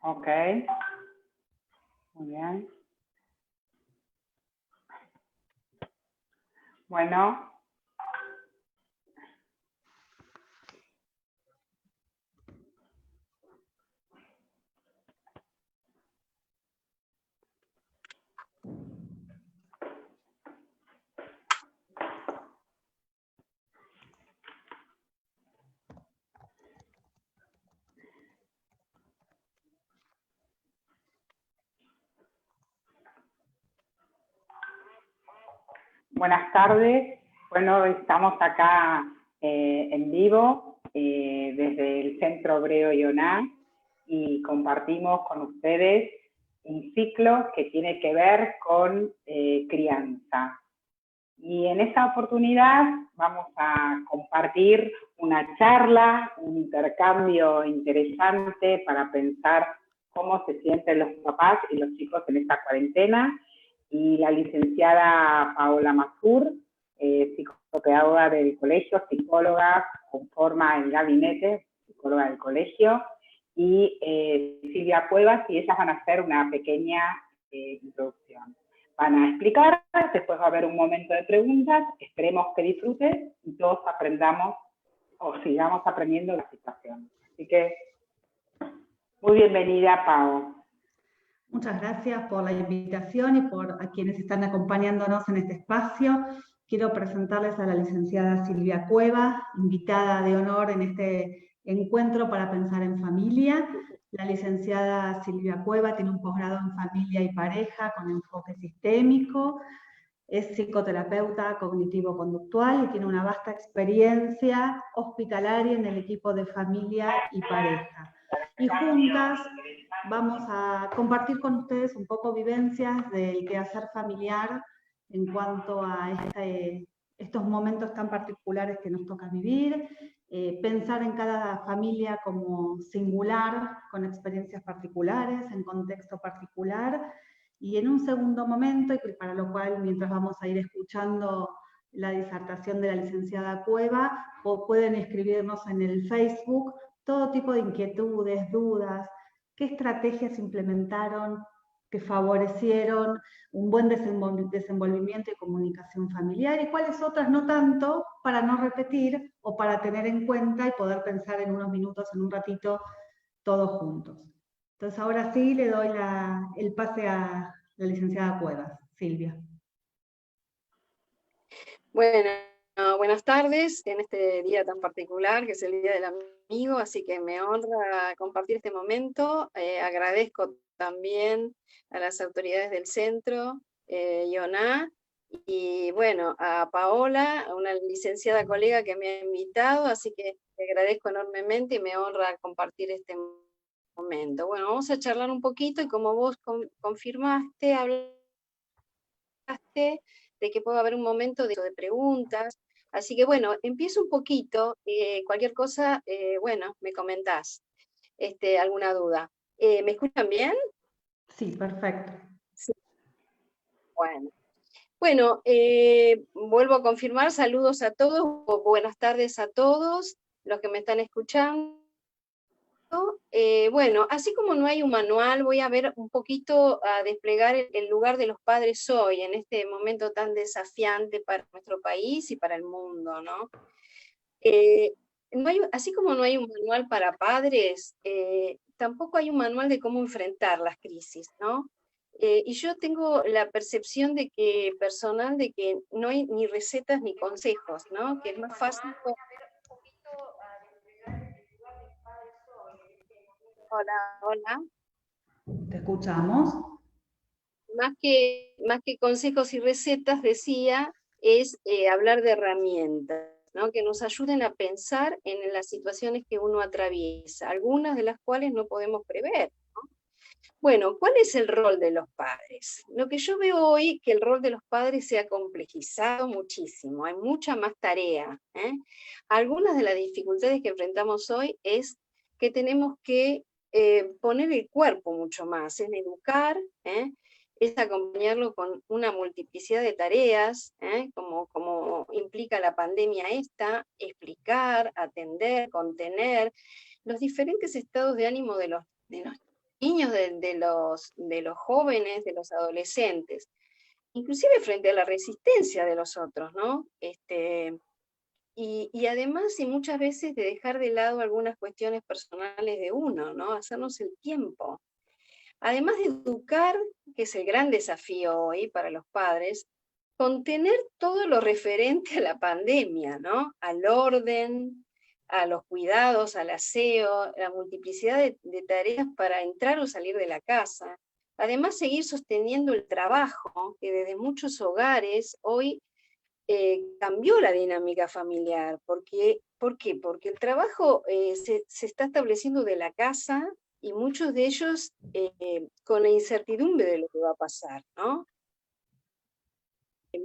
Ok, muy bien. Bueno, buenas tardes. Bueno, estamos acá en vivo desde el Centro Obrero Ioná y compartimos con ustedes un ciclo que tiene que ver con crianza. Y en esta oportunidad vamos a compartir una charla, un intercambio interesante para pensar cómo se sienten los papás y los chicos en esta cuarentena. Y la licenciada Paola Mazur, psicopedagoga del colegio, psicóloga, conforma el gabinete, psicóloga del colegio, y Silvia Cuevas, y ellas van a hacer una pequeña introducción. Van a explicar, después va a haber un momento de preguntas, esperemos que disfruten y todos aprendamos o sigamos aprendiendo la situación. Así que, muy bienvenida, Pau. Muchas gracias por la invitación y por a quienes están acompañándonos en este espacio. Quiero presentarles a la licenciada Silvia Cueva, invitada de honor en este encuentro para pensar en familia. La licenciada Silvia Cueva tiene un posgrado en familia y pareja con enfoque sistémico, es psicoterapeuta cognitivo-conductual y tiene una vasta experiencia hospitalaria en el equipo de familia y pareja. Y juntas vamos a compartir con ustedes un poco vivencias del quehacer familiar en cuanto a estos momentos tan particulares que nos toca vivir, pensar en cada familia como singular, con experiencias particulares, en contexto particular, y en un segundo momento, y para lo cual mientras vamos a ir escuchando la disertación de la licenciada Cueva, pueden escribirnos en el Facebook todo tipo de inquietudes, dudas, qué estrategias implementaron que favorecieron un buen desenvolvimiento y comunicación familiar y cuáles otras no tanto, para no repetir o para tener en cuenta y poder pensar en unos minutos, en un ratito, todos juntos. Entonces ahora sí le doy el pase a la licenciada Cuevas. Silvia. Bueno, buenas tardes en este día tan particular que es el Día del Amigo, así que me honra compartir este momento. Agradezco también a las autoridades del centro, Ioná, y bueno, a Paola, a una licenciada colega que me ha invitado, así que te agradezco enormemente y me honra compartir este momento. Bueno, vamos a charlar un poquito y como vos confirmaste, hablaste de que puede haber un momento de preguntas. Así que bueno, empiezo un poquito, cualquier cosa, bueno, me comentás, alguna duda. ¿Me escuchan bien? Sí, perfecto. Sí. Bueno, vuelvo a confirmar, saludos a todos, buenas tardes a todos los que me están escuchando. Bueno, así como no hay un manual, voy a ver un poquito a desplegar el lugar de los padres hoy, en este momento tan desafiante para nuestro país y para el mundo, ¿no? Así como no hay un manual para padres, tampoco hay un manual de cómo enfrentar las crisis, ¿no? Y yo tengo la percepción personal de que no hay ni recetas ni consejos, ¿no? Que es más fácil. Hola, hola. ¿Te escuchamos? Más que consejos y recetas, decía, es hablar de herramientas, ¿no? Que nos ayuden a pensar en las situaciones que uno atraviesa, algunas de las cuales no podemos prever, ¿no? Bueno, ¿cuál es el rol de los padres? Lo que yo veo hoy, que el rol de los padres se ha complejizado muchísimo, hay mucha más tarea, ¿eh? Algunas de las dificultades que enfrentamos hoy es que tenemos que poner el cuerpo mucho más, en educar, es acompañarlo con una multiplicidad de tareas, como implica la pandemia esta, explicar, atender, contener los diferentes estados de ánimo de los niños, de los jóvenes, de los adolescentes, inclusive frente a la resistencia de los otros, ¿no? Y además, y muchas veces de dejar de lado algunas cuestiones personales de uno, ¿no? Hacernos el tiempo. Además de educar, que es el gran desafío hoy para los padres, contener todo lo referente a la pandemia, ¿no? Al orden, a los cuidados, al aseo, la multiplicidad de tareas para entrar o salir de la casa. Además, seguir sosteniendo el trabajo, que desde muchos hogares hoy cambió la dinámica familiar. ¿Por qué? Porque el trabajo se está estableciendo de la casa y muchos de ellos con la incertidumbre de lo que va a pasar, ¿no?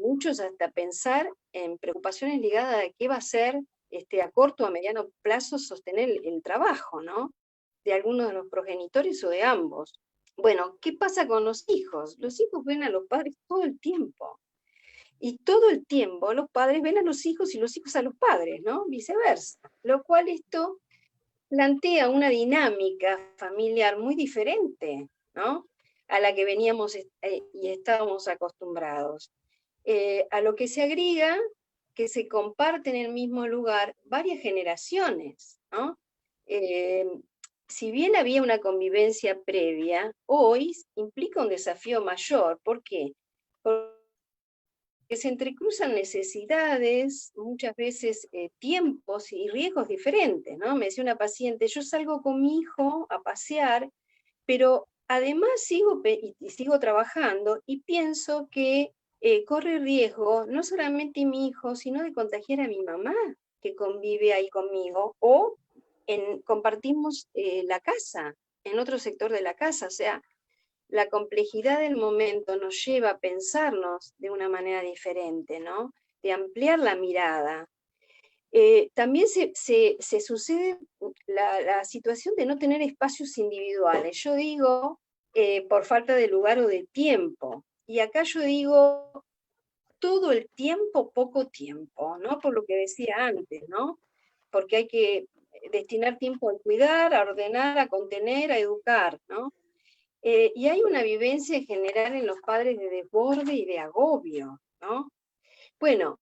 Muchos hasta pensar en preocupaciones ligadas a qué va a ser a corto o a mediano plazo sostener el trabajo, ¿no? De algunos de los progenitores o de ambos. Bueno, ¿qué pasa con los hijos? Los hijos ven a los padres todo el tiempo. Y todo el tiempo los padres ven a los hijos y los hijos a los padres, ¿no? Viceversa. Lo cual esto plantea una dinámica familiar muy diferente, ¿no? A la que veníamos y estábamos acostumbrados. A lo que se agrega que se comparten en el mismo lugar varias generaciones, ¿no? Si bien había una convivencia previa, hoy implica un desafío mayor. ¿Por qué? Porque se entrecruzan necesidades, muchas veces tiempos y riesgos diferentes, ¿no? Me decía una paciente, yo salgo con mi hijo a pasear, pero además sigo trabajando y pienso que corre riesgo no solamente mi hijo, sino de contagiar a mi mamá, que convive ahí conmigo, o compartimos la casa, en otro sector de la casa. O sea, la complejidad del momento nos lleva a pensarnos de una manera diferente, ¿no? De ampliar la mirada. También se sucede la situación de no tener espacios individuales. Yo digo, por falta de lugar o de tiempo. Y acá yo digo, todo el tiempo, poco tiempo, ¿no? Por lo que decía antes, ¿no? Porque hay que destinar tiempo a cuidar, a ordenar, a contener, a educar, ¿no? Y hay una vivencia en general en los padres de desborde y de agobio, ¿no? Bueno,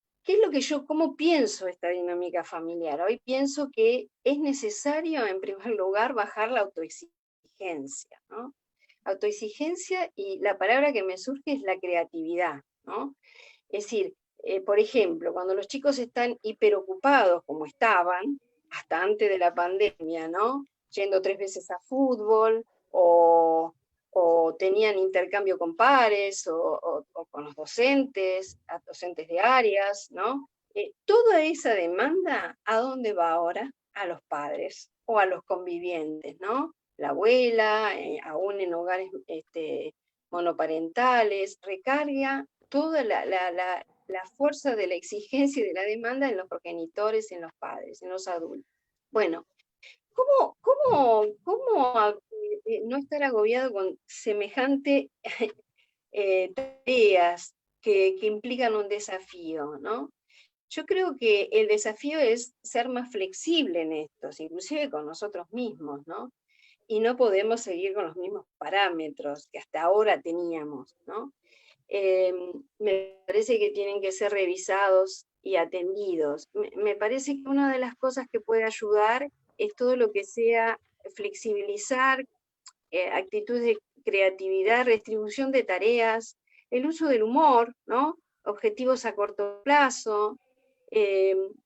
cómo pienso esta dinámica familiar? Hoy pienso que es necesario, en primer lugar, bajar la autoexigencia, ¿no? Autoexigencia, y la palabra que me surge es la creatividad, ¿no? Es decir, por ejemplo, cuando los chicos están hiperocupados, como estaban, hasta antes de la pandemia, ¿no? Yendo 3 veces a fútbol, o tenían intercambio con pares, o con los docentes de áreas, ¿no? Toda esa demanda, ¿a dónde va ahora? A los padres o a los convivientes, ¿no? La abuela, aún en hogares monoparentales, recarga toda la fuerza de la exigencia y de la demanda en los progenitores, en los padres, en los adultos. Bueno, ¿cómo no estar agobiado con semejante tareas que implican un desafío, ¿no? Yo creo que el desafío es ser más flexible en estos, inclusive con nosotros mismos, ¿no? Y no podemos seguir con los mismos parámetros que hasta ahora teníamos, ¿no? Me parece que tienen que ser revisados y atendidos. Me parece que una de las cosas que puede ayudar es todo lo que sea flexibilizar actitudes de creatividad, redistribución de tareas, el uso del humor, ¿no? Objetivos a corto plazo.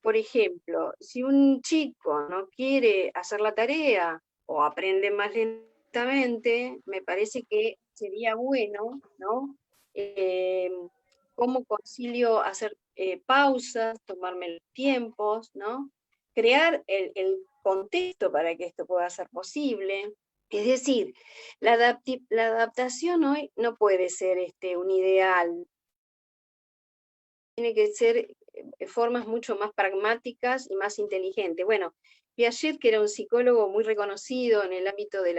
Por ejemplo, si un chico no quiere hacer la tarea o aprende más lentamente, me parece que sería bueno, ¿no? ¿Cómo concilio hacer pausas, tomarme los tiempos, ¿no? Crear el contexto para que esto pueda ser posible. Es decir, la adaptación hoy no puede ser un ideal. Tiene que ser formas mucho más pragmáticas y más inteligentes. Bueno, Piaget, que era un psicólogo muy reconocido en el ámbito del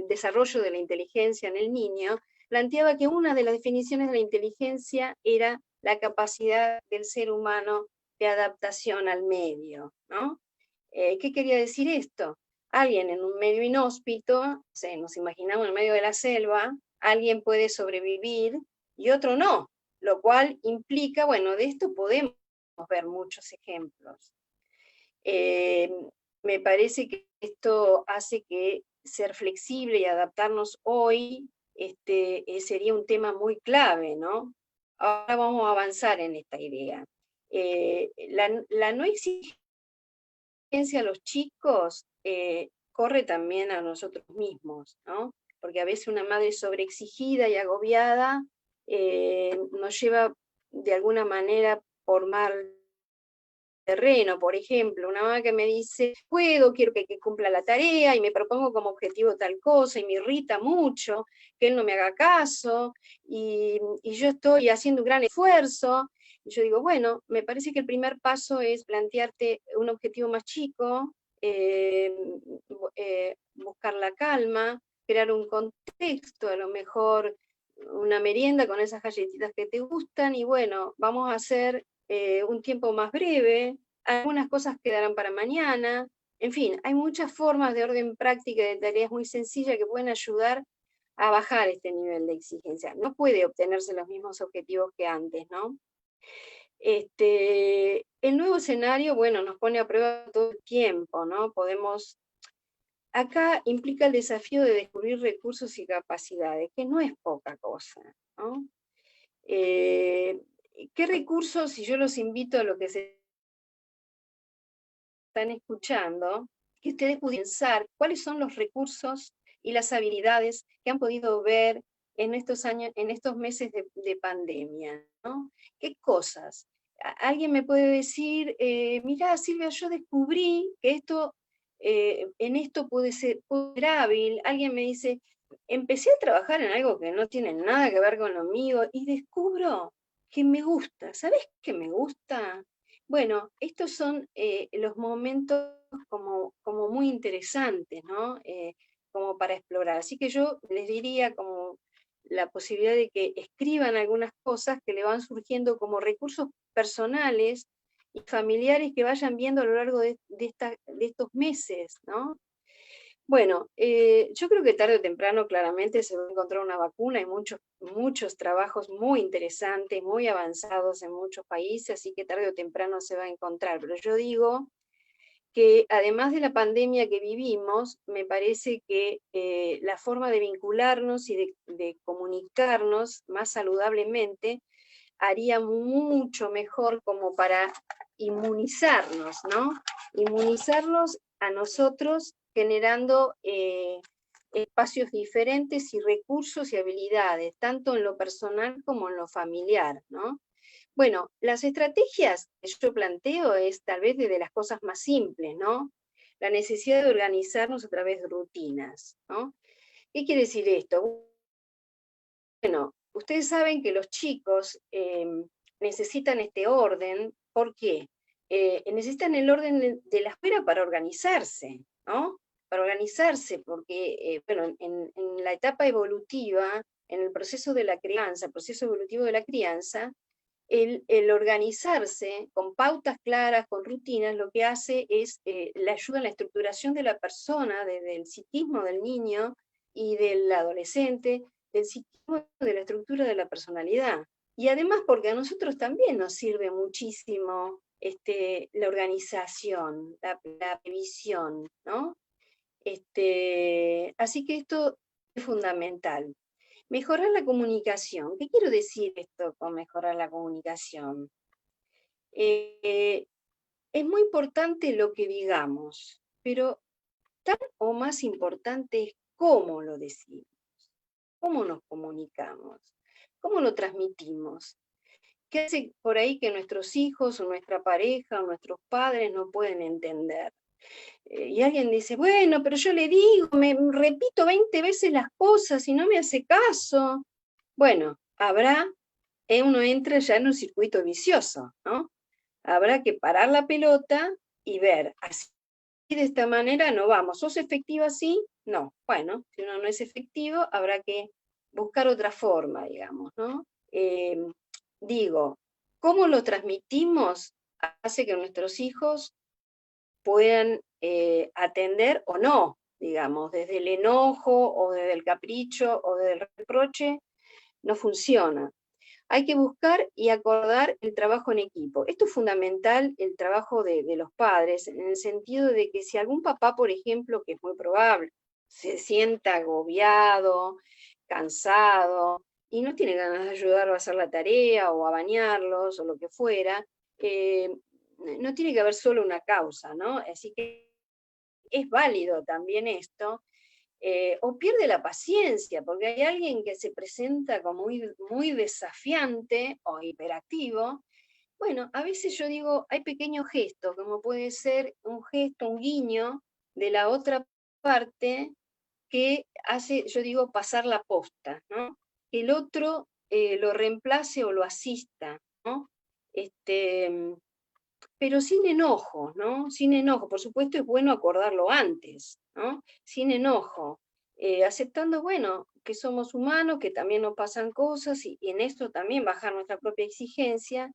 desarrollo de la inteligencia en el niño, planteaba que una de las definiciones de la inteligencia era la capacidad del ser humano de adaptación al medio, ¿no? ¿Qué quería decir esto? alguien en un medio inhóspito, nos imaginamos en medio de la selva, alguien puede sobrevivir y otro no, lo cual implica, bueno, de esto podemos ver muchos ejemplos. Me parece que esto hace que ser flexible y adaptarnos hoy sería un tema muy clave, ¿no? Ahora vamos a avanzar en esta idea. La no exigencia a los chicos corre también a nosotros mismos, ¿no? Porque a veces una madre sobreexigida y agobiada nos lleva de alguna manera por mal terreno. Por ejemplo, una mamá que me dice, quiero que cumpla la tarea y me propongo como objetivo tal cosa y me irrita mucho que él no me haga caso y yo estoy haciendo un gran esfuerzo. Y yo digo, bueno, me parece que el primer paso es plantearte un objetivo más chico, buscar la calma, crear un contexto, a lo mejor una merienda con esas galletitas que te gustan y bueno, vamos a hacer un tiempo más breve, algunas cosas quedarán para mañana, en fin, hay muchas formas de orden práctica de tareas muy sencillas que pueden ayudar a bajar este nivel de exigencia. No puede obtenerse los mismos objetivos que antes, ¿no? El nuevo escenario, bueno, nos pone a prueba todo el tiempo, ¿no? Acá implica el desafío de descubrir recursos y capacidades, que no es poca cosa, ¿no? ¿Qué recursos, si yo los invito a lo que se están escuchando, que ustedes pudieran pensar cuáles son los recursos y las habilidades que han podido ver en estos años, en estos meses de pandemia, ¿no? ¿Qué cosas? Alguien me puede decir, mira, Silvia, yo descubrí que esto, en esto puede ser hábil. Alguien me dice, empecé a trabajar en algo que no tiene nada que ver con lo mío y descubro que me gusta. ¿Sabes qué me gusta? Bueno, estos son los momentos como muy interesantes, ¿no? Como para explorar. Así que yo les diría como la posibilidad de que escriban algunas cosas que le van surgiendo como recursos personales y familiares que vayan viendo a lo largo de estos meses, ¿no? Bueno, yo creo que tarde o temprano claramente se va a encontrar una vacuna. Hay muchos trabajos muy interesantes, muy avanzados en muchos países, así que tarde o temprano se va a encontrar. Pero yo digo que además de la pandemia que vivimos, me parece que la forma de vincularnos y de comunicarnos más saludablemente haría mucho mejor como para inmunizarnos, ¿no? Inmunizarnos a nosotros generando espacios diferentes y recursos y habilidades, tanto en lo personal como en lo familiar, ¿no? Bueno, las estrategias que yo planteo es tal vez desde las cosas más simples, ¿no? La necesidad de organizarnos a través de rutinas, ¿no? ¿Qué quiere decir esto? Bueno, ustedes saben que los chicos necesitan este orden. ¿Por qué? Necesitan el orden de la escuela para organizarse, ¿no? Para organizarse, porque, bueno, en la etapa evolutiva, en el proceso de la crianza, el proceso evolutivo de la crianza, el organizarse con pautas claras, con rutinas, lo que hace es, le ayuda en la estructuración de la persona, desde el psiquismo del niño y del adolescente, del psiquismo de la estructura de la personalidad. Y además porque a nosotros también nos sirve muchísimo la organización, la previsión, ¿no? Así que esto es fundamental. Mejorar la comunicación. ¿Qué quiero decir esto con mejorar la comunicación? Es muy importante lo que digamos, pero tan o más importante es cómo lo decimos, cómo nos comunicamos, cómo lo transmitimos. ¿Qué hace por ahí que nuestros hijos o nuestra pareja o nuestros padres no pueden entender? Y alguien dice, bueno, pero yo le digo, me repito 20 veces las cosas y no me hace caso. Bueno, uno entra ya en un circuito vicioso, ¿no? Habrá que parar la pelota y ver, así de esta manera no vamos. ¿Sos efectiva así? No. Bueno, si uno no es efectivo, habrá que buscar otra forma, digamos, ¿no? Digo, cómo lo transmitimos hace que nuestros hijos puedan atender o no, digamos, desde el enojo o desde el capricho o desde el reproche, no funciona. Hay que buscar y acordar el trabajo en equipo. Esto es fundamental, el trabajo de los padres, en el sentido de que si algún papá, por ejemplo, que es muy probable, se sienta agobiado, cansado, y no tiene ganas de ayudarlo a hacer la tarea o a bañarlos o lo que fuera, no tiene que haber solo una causa, ¿no? Así que es válido también esto, o pierde la paciencia, porque hay alguien que se presenta como muy desafiante o hiperactivo. Bueno, a veces yo digo, hay pequeños gestos, como puede ser un gesto, un guiño de la otra parte que hace, yo digo, pasar la posta, ¿no? Que el otro lo reemplace o lo asista, ¿no? Pero sin enojo, ¿no? Sin enojo, por supuesto es bueno acordarlo antes, ¿no? Sin enojo, aceptando, bueno, que somos humanos, que también nos pasan cosas, y en esto también bajar nuestra propia exigencia,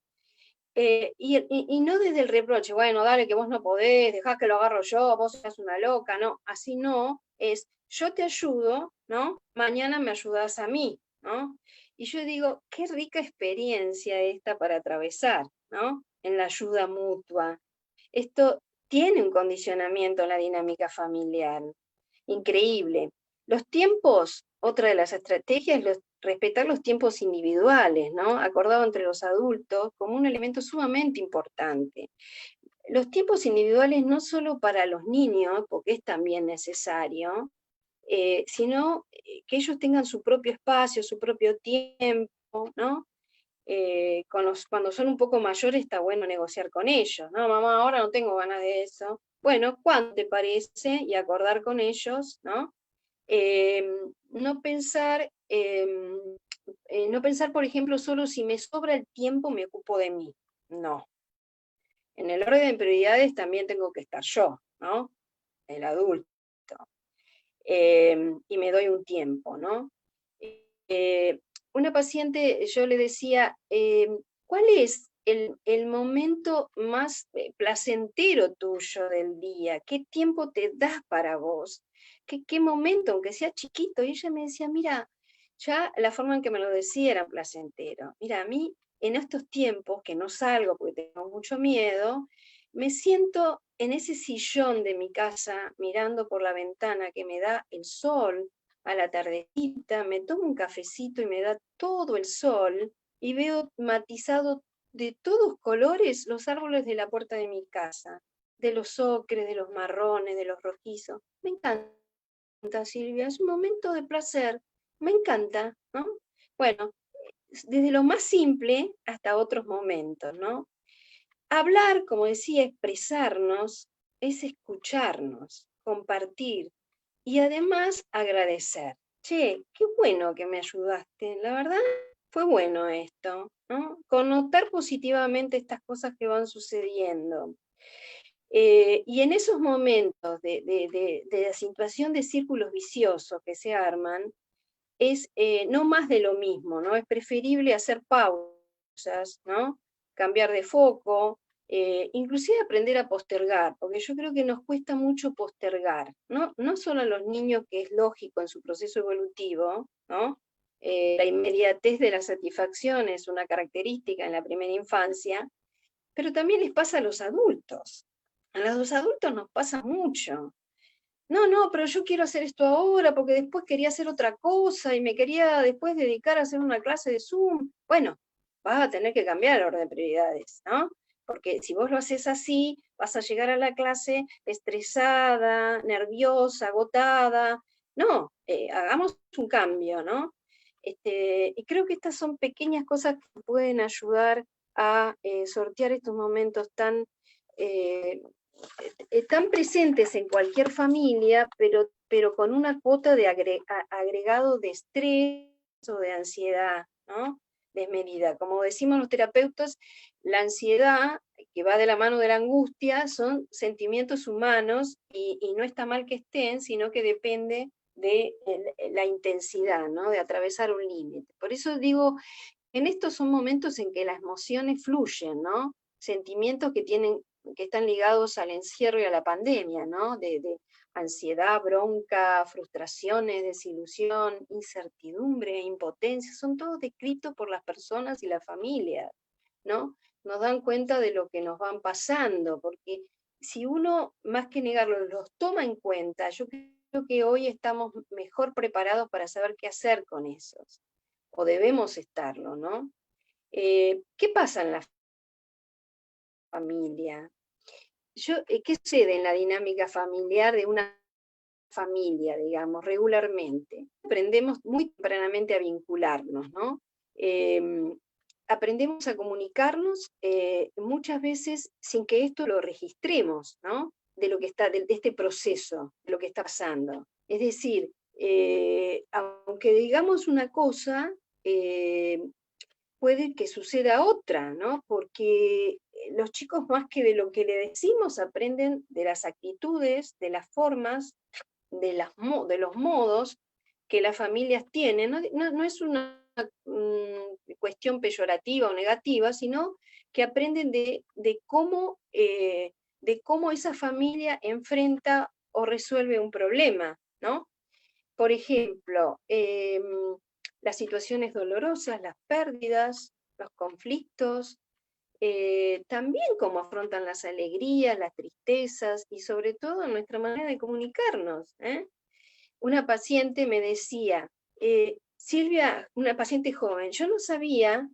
y no desde el reproche, bueno, dale que vos no podés, dejá que lo agarro yo, vos sos una loca, no, así no, es yo te ayudo, ¿no? Mañana me ayudás a mí, ¿no? Y yo digo, qué rica experiencia esta para atravesar, ¿no? En la ayuda mutua. Esto tiene un condicionamiento en la dinámica familiar, increíble. Los tiempos, otra de las estrategias es respetar los tiempos individuales, ¿no? Acordado entre los adultos como un elemento sumamente importante. Los tiempos individuales no solo para los niños, porque es también necesario, sino que ellos tengan su propio espacio, su propio tiempo, ¿no? Cuando son un poco mayores está bueno negociar con ellos, ¿no? Mamá, ahora no tengo ganas de eso. Bueno, ¿cuándo te parece? Y acordar con ellos, ¿no? No pensar, no pensar, por ejemplo, solo si me sobra el tiempo me ocupo de mí. No. En el orden de prioridades también tengo que estar yo, ¿no? El adulto. Y me doy un tiempo, ¿no? Una paciente, yo le decía, ¿cuál es el momento más placentero tuyo del día? ¿Qué tiempo te das para vos? ¿Qué momento, aunque sea chiquito? Y ella me decía, mira, ya la forma en que me lo decía era placentero. Mira, a mí en estos tiempos que no salgo porque tengo mucho miedo, me siento en ese sillón de mi casa mirando por la ventana que me da el sol a la tardecita, me tomo un cafecito y me da todo el sol y veo matizado de todos colores los árboles de la puerta de mi casa, de los ocres, de los marrones, de los rojizos. Me encanta, Silvia, es un momento de placer, me encanta, ¿no? Bueno, desde lo más simple hasta otros momentos, ¿no? Hablar, como decía, expresarnos, es escucharnos, compartir y además agradecer. Che, qué bueno que me ayudaste, la verdad fue bueno esto, ¿no? Connotar positivamente estas cosas que van sucediendo. Y en esos momentos de la situación de círculos viciosos que se arman, es no más de lo mismo, ¿no? Es preferible hacer pausas, ¿no? Cambiar de foco, inclusive aprender a postergar, porque yo creo que nos cuesta mucho postergar, ¿no? No solo a los niños, que es lógico en su proceso evolutivo, ¿no? La inmediatez de la satisfacción es una característica en la primera infancia, pero también les pasa a los adultos. A los adultos nos pasa mucho. No, pero yo quiero hacer esto ahora porque después quería hacer otra cosa y me quería después dedicar a hacer una clase de Zoom. Bueno, vas a tener que cambiar el orden de prioridades, ¿no? Porque si vos lo haces así, vas a llegar a la clase estresada, nerviosa, agotada. No, hagamos un cambio, ¿no? Y creo que estas son pequeñas cosas que pueden ayudar a sortear estos momentos tan tan presentes en cualquier familia, pero con una cuota de agregado de estrés o de ansiedad, ¿no? Desmedida. Como decimos los terapeutas, la ansiedad, que va de la mano de la angustia, son sentimientos humanos y no está mal que estén, sino que depende de la intensidad, ¿no? De atravesar un límite. Por eso digo, en estos son momentos en que las emociones fluyen, ¿no? Sentimientos que tienen que están ligados al encierro y a la pandemia, ¿no? De ansiedad, bronca, frustraciones, desilusión, incertidumbre, impotencia, son todos descritos por las personas y las familias, ¿no? Nos dan cuenta de lo que nos van pasando, porque si uno, más que negarlo, los toma en cuenta, yo creo que hoy estamos mejor preparados para saber qué hacer con esos, o debemos estarlo, ¿no? ¿Qué pasa en la familia? ¿Qué sucede en la dinámica familiar de una familia, digamos, regularmente? Aprendemos muy tempranamente a vincularnos, ¿no? Aprendemos a comunicarnos muchas veces sin que esto lo registremos, ¿no? De lo que está, de este proceso, de lo que está pasando. Es decir, aunque digamos una cosa, puede que suceda otra, ¿no? Porque los chicos, más que de lo que le decimos, aprenden de las actitudes, de las formas, de los modos que las familias tienen. No es una cuestión peyorativa o negativa, sino que aprenden de cómo esa familia enfrenta o resuelve un problema, ¿no? Por ejemplo, las situaciones dolorosas, las pérdidas, los conflictos, también cómo afrontan las alegrías, las tristezas y sobre todo nuestra manera de comunicarnos. Una paciente me decía, Silvia, una paciente joven, yo no sabía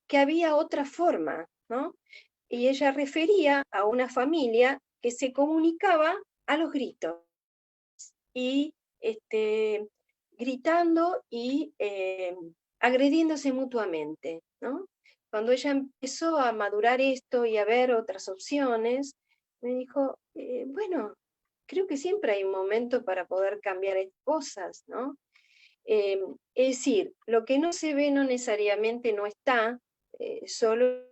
que había otra forma, ¿no? Y ella refería a una familia que se comunicaba a los gritos y gritando y agrediéndose mutuamente, ¿no? Cuando ella empezó a madurar esto y a ver otras opciones, me dijo, bueno, creo que siempre hay un momento para poder cambiar cosas, ¿no? Es decir, lo que no se ve no necesariamente no está, solo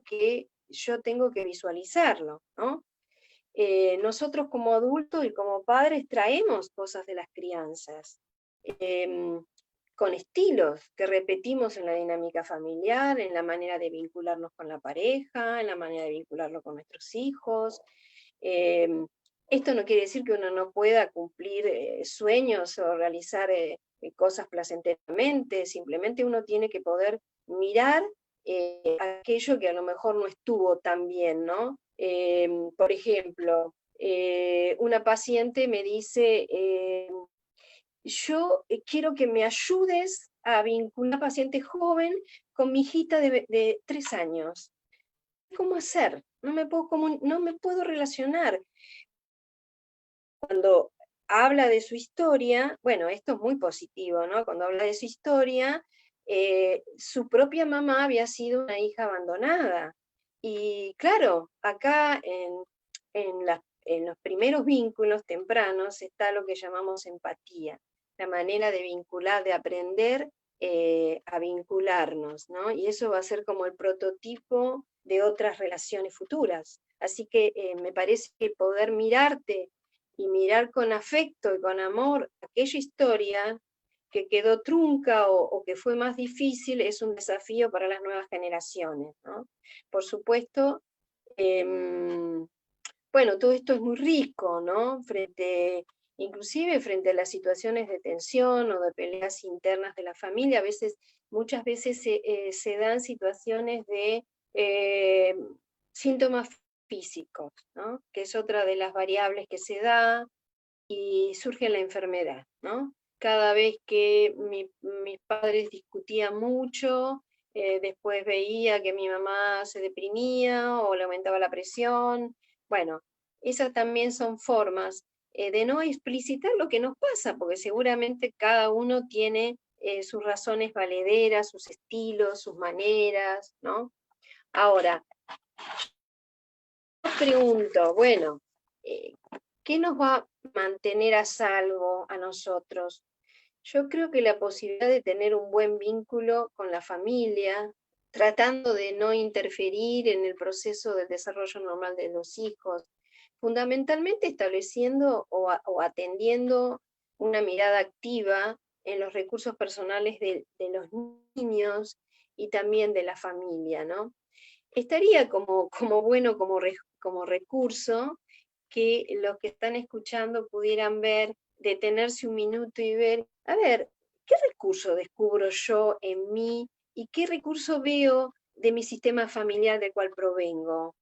que yo tengo que visualizarlo, ¿no? Nosotros como adultos y como padres traemos cosas de las crianzas, con estilos que repetimos en la dinámica familiar, en la manera de vincularnos con la pareja, en la manera de vincularlo con nuestros hijos. Esto no quiere decir que uno no pueda cumplir sueños o realizar cosas placenteramente, simplemente uno tiene que poder mirar aquello que a lo mejor no estuvo tan bien, ¿no? Por ejemplo, una paciente me dice, yo quiero que me ayudes a vincular a una paciente joven con mi hijita de 3 años. ¿Cómo hacer? No me puedo relacionar. Cuando habla de su historia, bueno, esto es muy positivo, ¿no? Cuando habla de su historia, su propia mamá había sido una hija abandonada. Y claro, acá en los primeros vínculos tempranos está lo que llamamos empatía, la manera de vincular, de aprender a vincularnos, ¿no? Y eso va a ser como el prototipo de otras relaciones futuras. Así que me parece que poder mirarte y mirar con afecto y con amor aquella historia que quedó trunca o que fue más difícil es un desafío para las nuevas generaciones, ¿no? Por supuesto, bueno, todo esto es muy rico, ¿no? Inclusive frente a las situaciones de tensión o de peleas internas de la familia, muchas veces se dan situaciones de síntomas físicos, ¿no? Que es otra de las variables que se da, y surge la enfermedad, ¿no? Cada vez que mis padres discutían mucho, después veía que mi mamá se deprimía o le aumentaba la presión. Bueno, esas también son formas de no explicitar lo que nos pasa, porque seguramente cada uno tiene sus razones valederas, sus estilos, sus maneras, ¿no? Ahora, pregunto, bueno, ¿qué nos va a mantener a salvo a nosotros? Yo creo que la posibilidad de tener un buen vínculo con la familia, tratando de no interferir en el proceso del desarrollo normal de los hijos, fundamentalmente estableciendo o atendiendo una mirada activa en los recursos personales de los niños y también de la familia, ¿no? estaría como bueno como recurso que los que están escuchando pudieran ver, detenerse un minuto y ver, a ver, ¿qué recurso descubro yo en mí y qué recurso veo de mi sistema familiar del cual provengo?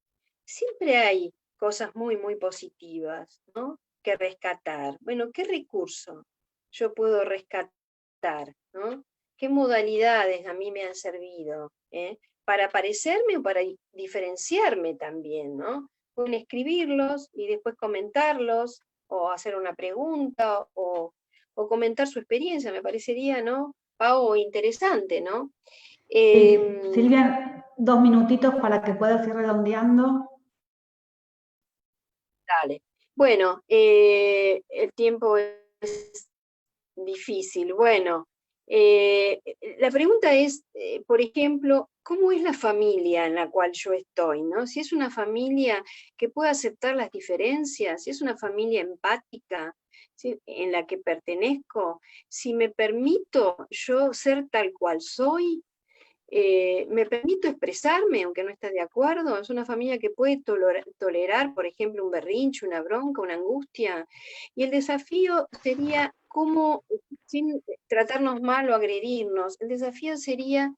Siempre hay cosas muy, muy positivas, ¿no?, que rescatar. Bueno, ¿qué recurso yo puedo rescatar, ¿no? ¿Qué modalidades a mí me han servido, para parecerme o para diferenciarme también, ¿no? Pueden escribirlos y después comentarlos, o hacer una pregunta, o comentar su experiencia, me parecería, ¿no, Pau, interesante, ¿no? Sí, Silvia, 2 minutitos para que puedas ir redondeando. Dale. Bueno, el tiempo es difícil. Bueno, la pregunta es, por ejemplo, ¿cómo es la familia en la cual yo estoy, ¿no? Si es una familia que puede aceptar las diferencias, si es una familia empática, en la que pertenezco, si me permito yo ser tal cual soy, me permito expresarme, aunque no esté de acuerdo. Es una familia que puede tolerar, por ejemplo, un berrinche, una bronca, una angustia. Y el desafío sería cómo, sin tratarnos mal o agredirnos, el desafío sería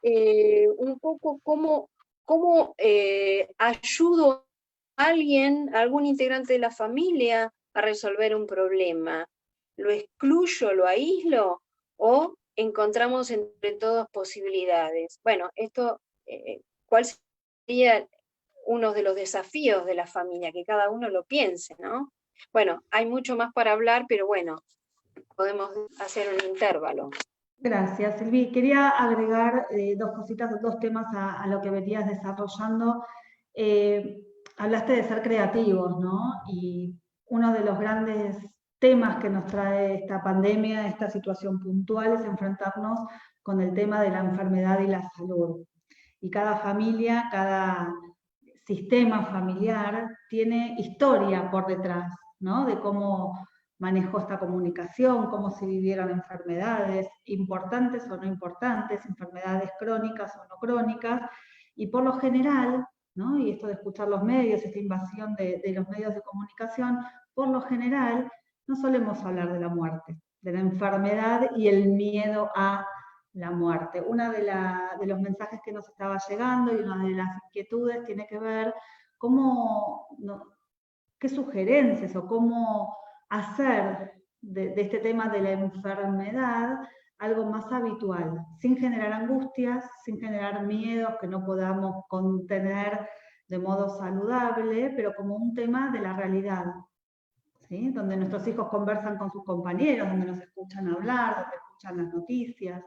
un poco cómo ayudo a alguien, a algún integrante de la familia, a resolver un problema. ¿Lo excluyo, lo aíslo, o encontramos entre todos posibilidades? Bueno, esto, ¿cuál sería uno de los desafíos de la familia? Que cada uno lo piense, ¿no? Bueno, hay mucho más para hablar, pero bueno, podemos hacer un intervalo. Gracias, Silvi. Quería agregar 2 cositas, 2 temas a lo que venías desarrollando. Hablaste de ser creativos, ¿no? Y uno de los grandes temas que nos trae esta pandemia, esta situación puntual, es enfrentarnos con el tema de la enfermedad y la salud. Y cada familia, cada sistema familiar tiene historia por detrás, ¿no? De cómo manejó esta comunicación, cómo se vivieron enfermedades, importantes o no importantes, enfermedades crónicas o no crónicas, y por lo general, ¿no?, y esto de escuchar los medios, esta invasión de los medios de comunicación, por lo general no solemos hablar de la muerte, de la enfermedad y el miedo a la muerte. Uno de los mensajes que nos estaba llegando y una de las inquietudes tiene que ver qué sugerencias o cómo hacer de este tema de la enfermedad algo más habitual, sin generar angustias, sin generar miedos que no podamos contener de modo saludable, pero como un tema de la realidad, ¿sí? Donde nuestros hijos conversan con sus compañeros, donde nos escuchan hablar, donde escuchan las noticias.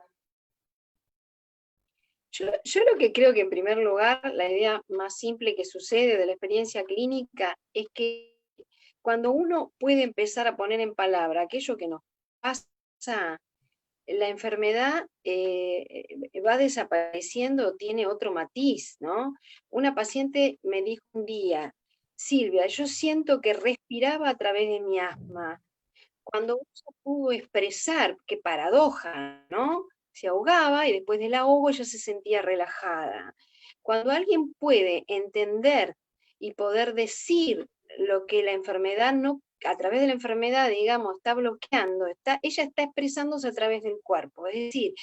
Yo lo que creo que en primer lugar, la idea más simple que sucede de la experiencia clínica es que cuando uno puede empezar a poner en palabra aquello que nos pasa, la enfermedad va desapareciendo, tiene otro matiz, ¿no? Una paciente me dijo un día: Silvia, yo siento que respiraba a través de mi asma. Cuando uno pudo expresar, qué paradoja, ¿no? Se ahogaba y después del ahogo ella se sentía relajada. Cuando alguien puede entender y poder decir lo que la enfermedad no, a través de la enfermedad, digamos, está bloqueando, ella está expresándose a través del cuerpo. Es decir,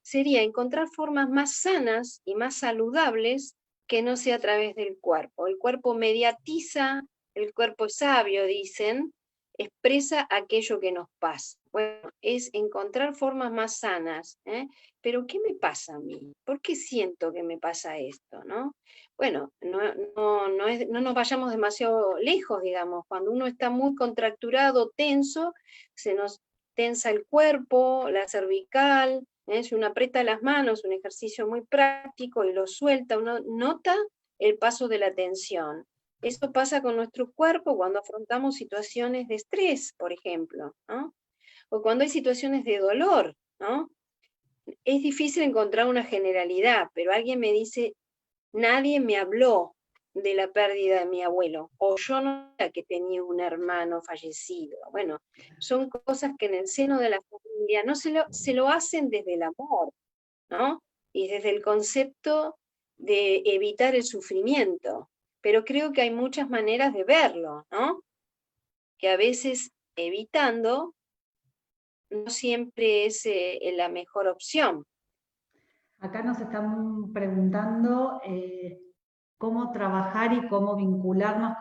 sería encontrar formas más sanas y más saludables que no sea a través del cuerpo. El cuerpo mediatiza, el cuerpo es sabio, dicen, expresa aquello que nos pasa. Bueno, es encontrar formas más sanas, pero ¿qué me pasa a mí? ¿Por qué siento que me pasa esto, no? Bueno, no nos vayamos demasiado lejos, digamos. Cuando uno está muy contracturado, tenso, se nos tensa el cuerpo, la cervical, si uno aprieta las manos, un ejercicio muy práctico, y lo suelta, uno nota el paso de la tensión. Esto pasa con nuestro cuerpo cuando afrontamos situaciones de estrés, por ejemplo, ¿no? O cuando hay situaciones de dolor, ¿no? Es difícil encontrar una generalidad, pero alguien me dice: nadie me habló de la pérdida de mi abuelo, o yo no sabía que tenía un hermano fallecido. Bueno, son cosas que en el seno de la familia no se lo hacen desde el amor, ¿no? Y desde el concepto de evitar el sufrimiento, pero creo que hay muchas maneras de verlo, ¿no? Que a veces evitando no siempre es la mejor opción. Acá nos están preguntando cómo trabajar y cómo vincularnos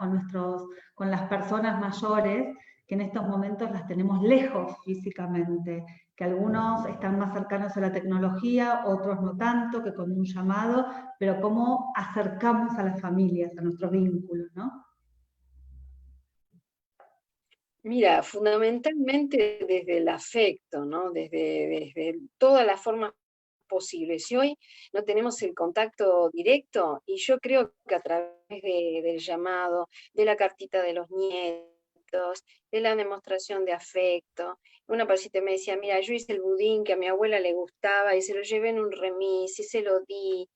con las personas mayores, que en estos momentos las tenemos lejos físicamente, que algunos están más cercanos a la tecnología, otros no tanto, que con un llamado, pero cómo acercamos a las familias, a nuestros vínculos, ¿no? Mira, fundamentalmente desde el afecto, ¿no? Desde todas las formas posibles. Si hoy no tenemos el contacto directo, y yo creo que a través del llamado, de la cartita de los nietos, de la demostración de afecto. Una paciente me decía, mira, yo hice el budín que a mi abuela le gustaba y se lo llevé en un remis y se lo di,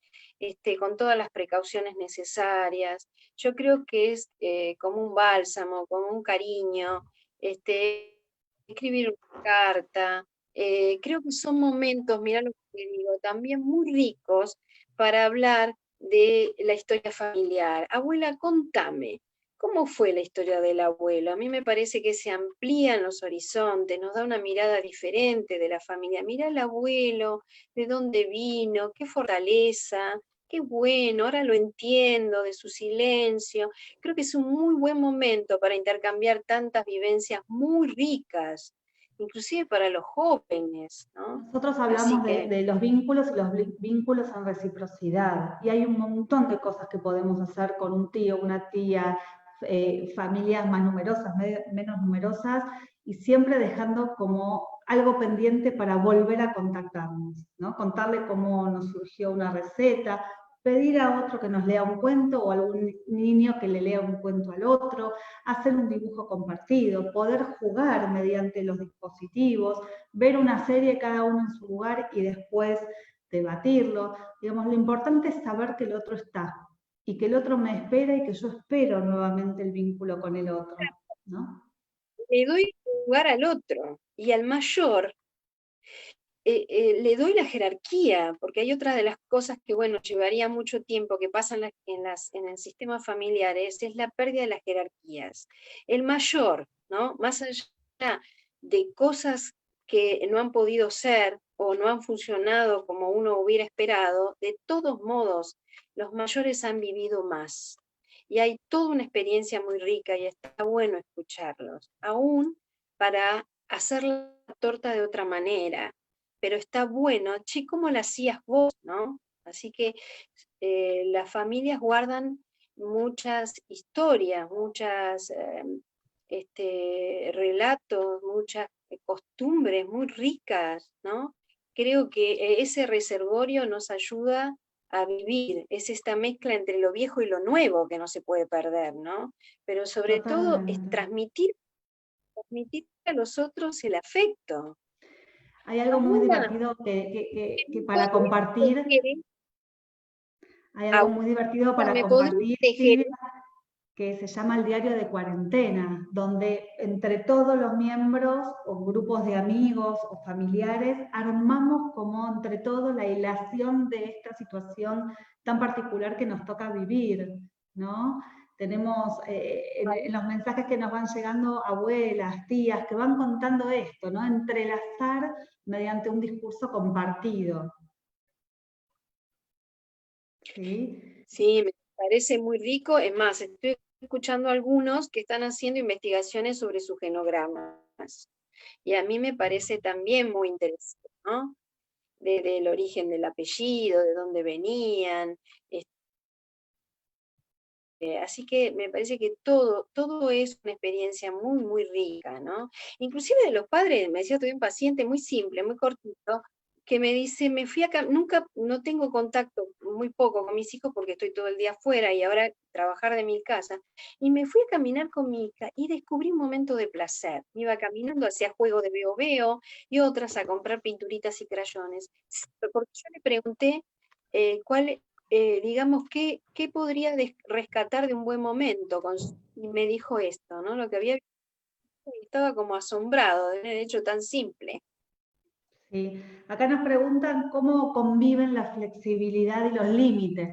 con todas las precauciones necesarias. Yo creo que es como un bálsamo, como un cariño, escribir una carta. Creo que son momentos, mirá lo que digo, también muy ricos para hablar de la historia familiar. Abuela, contame, ¿cómo fue la historia del abuelo? A mí me parece que se amplían los horizontes, nos da una mirada diferente de la familia. Mirá el abuelo, de dónde vino, qué fortaleza, qué bueno, ahora lo entiendo de su silencio. Creo que es un muy buen momento para intercambiar tantas vivencias muy ricas, inclusive para los jóvenes, ¿no? Nosotros Así hablamos que de los vínculos y los vínculos en reciprocidad, y hay un montón de cosas que podemos hacer con un tío, una tía, familias más numerosas, menos numerosas, y siempre dejando como algo pendiente para volver a contactarnos, ¿no? Contarle cómo nos surgió una receta, pedir a otro que nos lea un cuento o algún niño que le lea un cuento al otro, hacer un dibujo compartido, poder jugar mediante los dispositivos, ver una serie cada uno en su lugar y después debatirlo. Digamos, lo importante es saber que el otro está y que el otro me espera y que yo espero nuevamente el vínculo con el otro, ¿no? le doy lugar al otro y al mayor le doy la jerarquía, porque hay otra de las cosas que, bueno, llevaría mucho tiempo, que pasan en el sistema familiar, es la pérdida de las jerarquías. El mayor, ¿no? Más allá de cosas que no han podido ser o no han funcionado como uno hubiera esperado, de todos modos, los mayores han vivido más. Y hay toda una experiencia muy rica y está bueno escucharlos, aún para hacer la torta de otra manera, pero está bueno, che, ¿cómo la hacías vos, no? Así que las familias guardan muchas historias, muchas relatos, muchas costumbres muy ricas, ¿no? Creo que ese reservorio nos ayuda a vivir, es esta mezcla entre lo viejo y lo nuevo que no se puede perder, ¿no? Pero sobre todo es Totalmente. transmitir a los otros el afecto. Hay algo muy Abuela, divertido que ¿me para podés compartir, tejer? hay algo muy divertido para ¿Me podés compartir, tejer? Silvia, que se llama el diario de cuarentena, donde entre todos los miembros o grupos de amigos o familiares armamos como entre todos la hilación de esta situación tan particular que nos toca vivir, ¿no? Tenemos en los mensajes que nos van llegando abuelas, tías, que van contando esto, ¿no? Entrelazar mediante un discurso compartido. ¿Sí? Sí, me parece muy rico. Es más, estoy escuchando a algunos que están haciendo investigaciones sobre sus genogramas. Y a mí me parece también muy interesante, ¿no? Del origen del apellido, de dónde venían. Así que me parece que todo es una experiencia muy, muy rica, ¿no? Inclusive de los padres, me decía, tuve un paciente muy simple, muy cortito, que me dice, nunca, no tengo contacto, muy poco con mis hijos porque estoy todo el día afuera y ahora trabajar de mi casa, y me fui a caminar con mi hija y descubrí un momento de placer. Me iba caminando hacia juego de veo veo y otras a comprar pinturitas y crayones, porque yo le pregunté cuál digamos, ¿qué podría rescatar de un buen momento? Y me dijo esto, ¿no? Lo que había visto y estaba como asombrado de haber hecho tan simple. Sí. Acá nos preguntan cómo conviven la flexibilidad y los límites.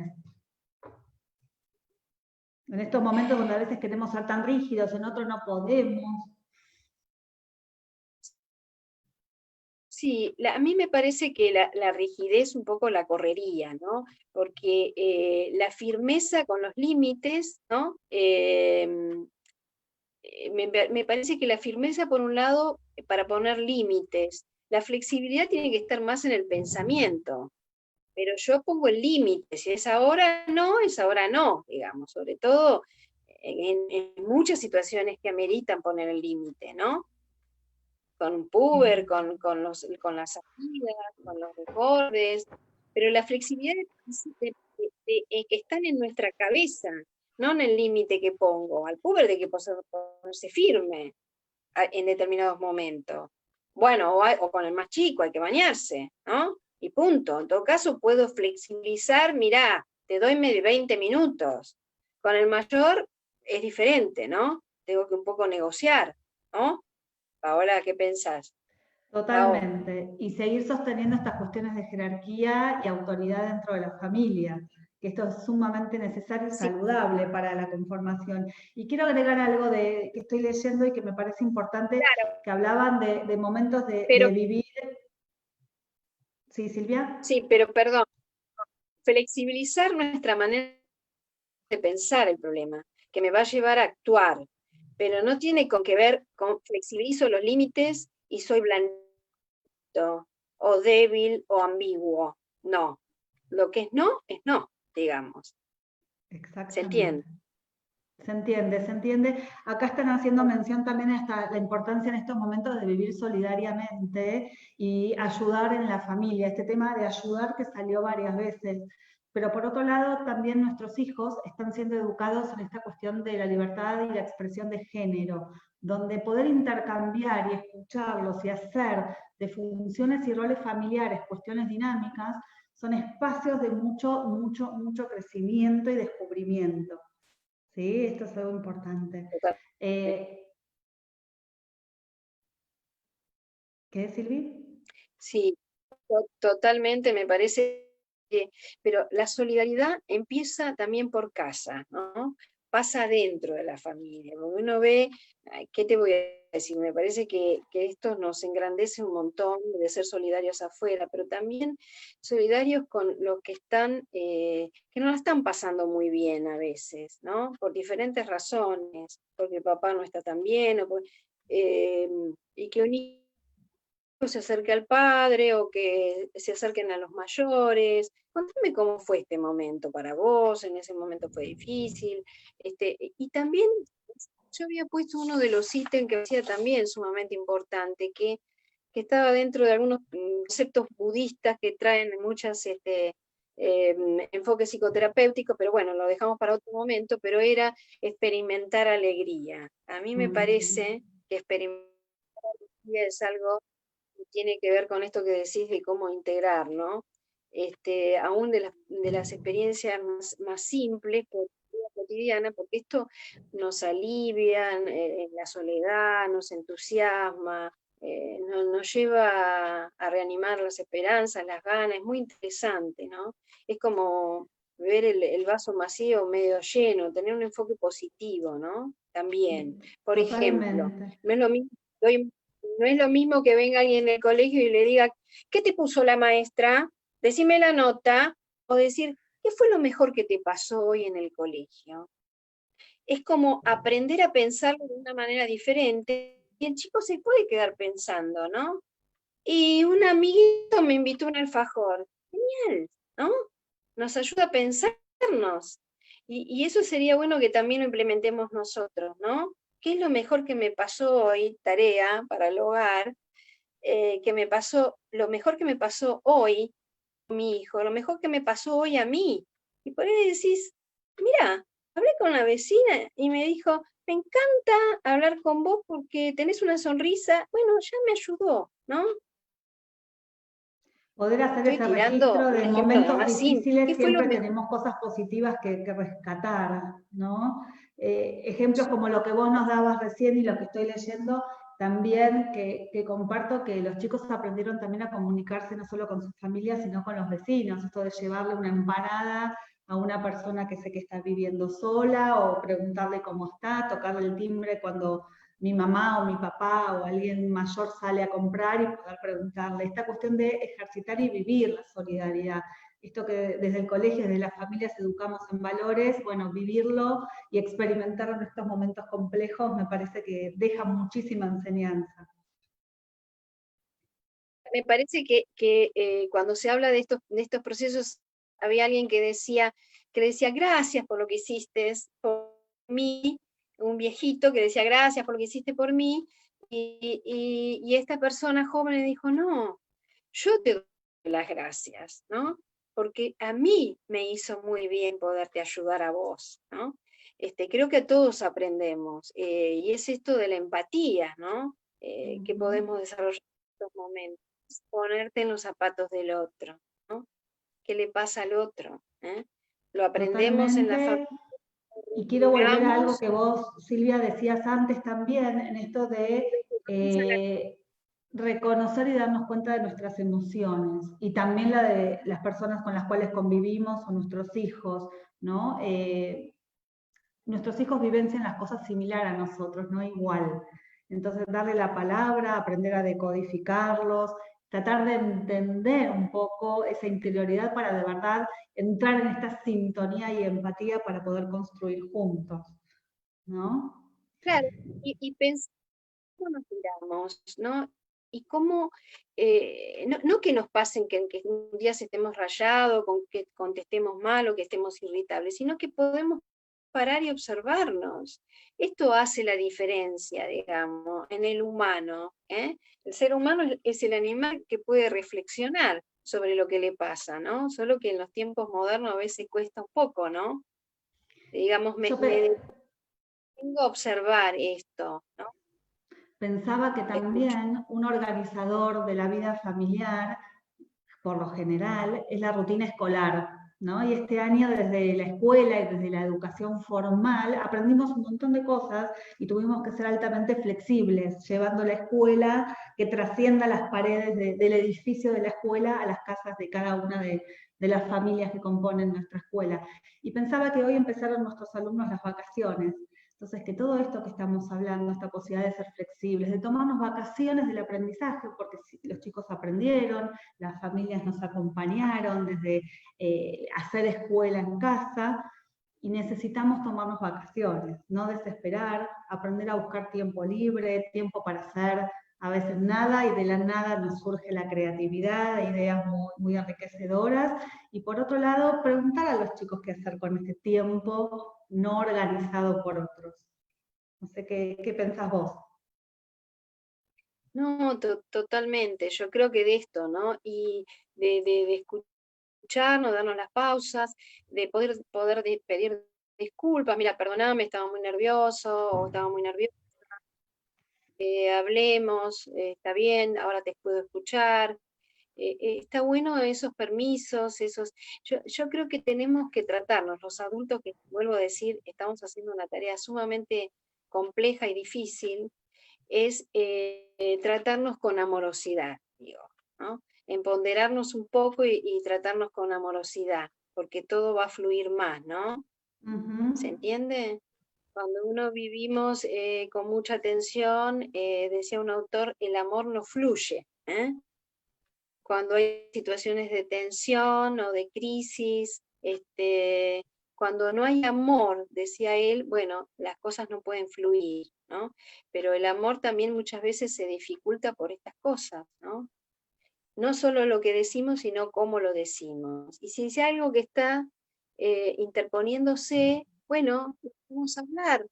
En estos momentos donde a veces queremos ser tan rígidos, en otros no podemos. Sí, a mí me parece que la rigidez un poco la correría, ¿no? Porque la firmeza con los límites, ¿no? Me parece que la firmeza, por un lado, para poner límites, la flexibilidad tiene que estar más en el pensamiento, pero yo pongo el límite, si es ahora no, digamos, sobre todo en muchas situaciones que ameritan poner el límite, ¿no? Con un puber, con las salidas, con los desbordes, pero la flexibilidad que están en nuestra cabeza, no en el límite que pongo. Al puber de que ponerse firme en determinados momentos. Bueno, o con el más chico hay que bañarse, ¿no? Y punto. En todo caso puedo flexibilizar, mirá, te doy 20 minutos. Con el mayor es diferente, ¿no? Tengo que un poco negociar, ¿no? Paola, ¿qué pensás? Totalmente. Y seguir sosteniendo estas cuestiones de jerarquía y autoridad dentro de la familia, que esto es sumamente necesario y Sí, saludable para la conformación. Y quiero agregar algo que estoy leyendo y que me parece importante, claro, que hablaban de momentos pero de vivir. ¿Sí, Silvia? sí, pero perdón, flexibilizar nuestra manera de pensar el problema, que me va a llevar a actuar, pero no tiene con que ver con flexibilizo los límites y soy blandito, o débil, o ambiguo. No. Lo que es no, digamos. ¿Se entiende? Exactamente. Se entiende, se entiende. Acá están haciendo mención también a la importancia en estos momentos de vivir solidariamente y ayudar en la familia. Este tema de ayudar que salió varias veces. Pero por otro lado, también nuestros hijos están siendo educados en esta cuestión de la libertad y la expresión de género, donde poder intercambiar y escucharlos y hacer de funciones y roles familiares cuestiones dinámicas son espacios de mucho, mucho, mucho crecimiento y descubrimiento. Sí, esto es algo importante. ¿Qué, Silvi? Sí, totalmente me parece que, pero la solidaridad empieza también por casa, ¿no? Pasa dentro de la familia, porque uno ve, ay, ¿qué te voy a decir? Me parece que esto nos engrandece un montón de ser solidarios afuera, pero también solidarios con los que están, que no la están pasando muy bien a veces, ¿no? Por diferentes razones, porque el papá no está tan bien, y que un se acerque al padre o que se acerquen a los mayores. Contame cómo fue este momento para vos, en ese momento fue difícil. Y también yo había puesto uno de los ítems que me parecía también sumamente importante, que estaba dentro de algunos conceptos budistas que traen muchas enfoques psicoterapéuticos, pero bueno, lo dejamos para otro momento, pero era experimentar alegría. A mí me parece que experimentar alegría es algo tiene que ver con esto que decís de cómo integrar, ¿no? Aún de las experiencias más simples, cotidiana, porque esto nos alivia en la soledad, nos entusiasma, nos lleva a reanimar las esperanzas, las ganas, es muy interesante, ¿no? Es como ver el vaso vacío medio lleno, tener un enfoque positivo, ¿no? También, por ejemplo, Totalmente. no es lo mismo, no es lo mismo que venga alguien en el colegio y le diga, ¿qué te puso la maestra? Decime la nota, o decir, ¿qué fue lo mejor que te pasó hoy en el colegio? Es como aprender a pensarlo de una manera diferente, y el chico se puede quedar pensando, ¿no? Y un amiguito me invitó a un alfajor. Genial, ¿no? Nos ayuda a pensarnos. Y eso sería bueno que también lo implementemos nosotros, ¿no? ¿Qué es lo mejor que me pasó hoy? Tarea para el hogar, que me pasó, lo mejor que me pasó hoy, mi hijo, lo mejor que me pasó hoy a mí. Y por ahí decís, mira, hablé con la vecina y me dijo, me encanta hablar con vos porque tenés una sonrisa. Bueno, ya me ayudó, ¿no? Poder hacer Estoy ese tirando registro un de ejemplo momentos nomás simple. difíciles, ¿Qué fue lo siempre mejor? tenemos cosas positivas que rescatar, ¿no? Ejemplos como lo que vos nos dabas recién y lo que estoy leyendo, también que comparto que los chicos aprendieron también a comunicarse no solo con sus familias, sino con los vecinos, esto de llevarle una empanada a una persona que sé que está viviendo sola, o preguntarle cómo está, tocarle el timbre cuando mi mamá o mi papá o alguien mayor sale a comprar y poder preguntarle. Esta cuestión de ejercitar y vivir la solidaridad. Esto que desde el colegio, desde las familias educamos en valores, bueno, vivirlo y experimentarlo en estos momentos complejos me parece que deja muchísima enseñanza. Me parece que cuando se habla de estos procesos, había alguien que decía gracias por lo que hiciste por mí, un viejito que decía gracias por lo que hiciste por mí, y esta persona joven le dijo, no, yo te doy las gracias, ¿no? Porque a mí me hizo muy bien poderte ayudar a vos, ¿no? Creo que todos aprendemos, y es esto de la empatía, ¿no? Que podemos desarrollar en estos momentos, ponerte en los zapatos del otro, ¿no? ¿Qué le pasa al otro? Lo aprendemos en la familia. Totalmente. Y quiero volver a algo que vos, Silvia, decías antes también, en esto de reconocer y darnos cuenta de nuestras emociones, y también la de las personas con las cuales convivimos o nuestros hijos, ¿no? Nuestros hijos vivencian las cosas similar a nosotros, no igual. Entonces, darle la palabra, aprender a decodificarlos, tratar de entender un poco esa interioridad para de verdad entrar en esta sintonía y empatía para poder construir juntos, ¿no? Claro, y pensar cómo nos miramos, ¿no? Y cómo, no que nos pasen que un día estemos rayados, con que contestemos mal o que estemos irritables, sino que podemos parar y observarnos. Esto hace la diferencia, digamos, en el humano. El ser humano es el animal que puede reflexionar sobre lo que le pasa, ¿no? Solo que en los tiempos modernos a veces cuesta un poco, ¿no? Digamos, me detengo a observar esto, ¿no? Pensaba que también un organizador de la vida familiar, por lo general, es la rutina escolar, ¿no? Y este año desde la escuela y desde la educación formal aprendimos un montón de cosas y tuvimos que ser altamente flexibles, llevando la escuela que trascienda las paredes del edificio de la escuela a las casas de cada una de las familias que componen nuestra escuela. Y pensaba que hoy empezaron nuestros alumnos las vacaciones. Entonces, que todo esto que estamos hablando, esta posibilidad de ser flexibles, de tomarnos vacaciones del aprendizaje, porque los chicos aprendieron, las familias nos acompañaron desde hacer escuela en casa, y necesitamos tomarnos vacaciones, no desesperar, aprender a buscar tiempo libre, tiempo para hacer a veces nada, y de la nada nos surge la creatividad, ideas muy, muy enriquecedoras, y por otro lado, preguntar a los chicos qué hacer con este tiempo no organizado por otros. No sé qué pensás vos. No, totalmente. Yo creo que de esto, ¿no? Y de escucharnos, darnos las pausas, de poder pedir disculpas. Mira, perdoname, estaba muy nervioso o estaba muy nerviosa. Hablemos, está bien, ahora te puedo escuchar. Está bueno esos permisos, yo creo que tenemos que tratarnos, los adultos, que vuelvo a decir, estamos haciendo una tarea sumamente compleja y difícil, es tratarnos con amorosidad, digo, ¿no? Empoderarnos un poco y tratarnos con amorosidad, porque todo va a fluir más, ¿no? ¿Se entiende? Cuando uno vivimos con mucha tensión, decía un autor, el amor no fluye, cuando hay situaciones de tensión o de crisis, cuando no hay amor, decía él, bueno, las cosas no pueden fluir, ¿no? Pero el amor también muchas veces se dificulta por estas cosas, ¿no? No solo lo que decimos, sino cómo lo decimos. Y si es algo que está interponiéndose, bueno, vamos a hablar.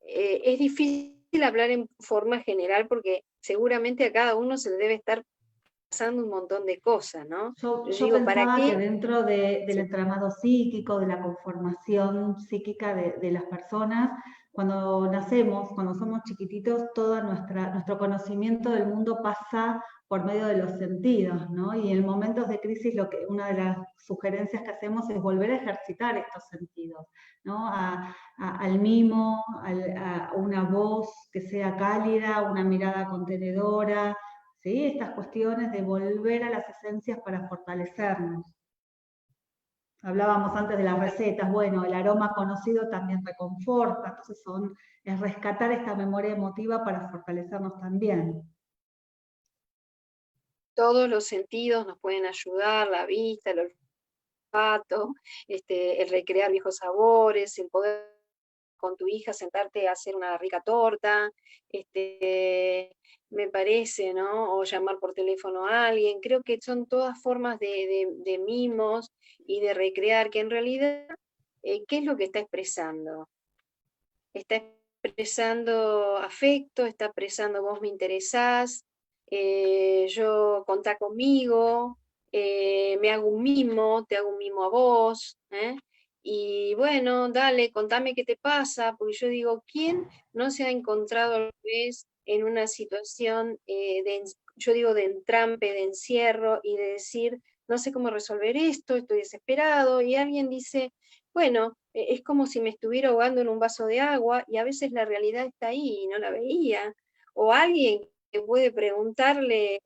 Es difícil hablar en forma general porque seguramente a cada uno se le debe estar pasando un montón de cosas, ¿no? Yo Digo, ¿para pensaba que qué? dentro del Sí. entramado psíquico, de la conformación psíquica de las personas, cuando nacemos, cuando somos chiquititos, todo nuestro conocimiento del mundo pasa por medio de los sentidos, ¿no? Y en momentos de crisis una de las sugerencias que hacemos es volver a ejercitar estos sentidos, ¿no? Al mimo, a una voz que sea cálida, una mirada contenedora, ¿sí? Estas cuestiones de volver a las esencias para fortalecernos. Hablábamos antes de las recetas, bueno, el aroma conocido también reconforta, entonces es rescatar esta memoria emotiva para fortalecernos también. Todos los sentidos nos pueden ayudar, la vista, el olfato, el recrear viejos sabores, el poder con tu hija sentarte a hacer una rica torta, me parece, ¿no? O llamar por teléfono a alguien. Creo que son todas formas de mimos y de recrear, que en realidad, ¿qué es lo que está expresando? Está expresando afecto, está expresando vos me interesás, yo contá conmigo, me hago un mimo, te hago un mimo a vos, y bueno, dale, contame qué te pasa, porque yo digo, ¿quién no se ha encontrado alguna vez en una situación yo digo, de entrampe, de encierro, y de decir, no sé cómo resolver esto, estoy desesperado, y alguien dice, bueno, es como si me estuviera ahogando en un vaso de agua, y a veces la realidad está ahí y no la veía, o alguien que puede preguntarle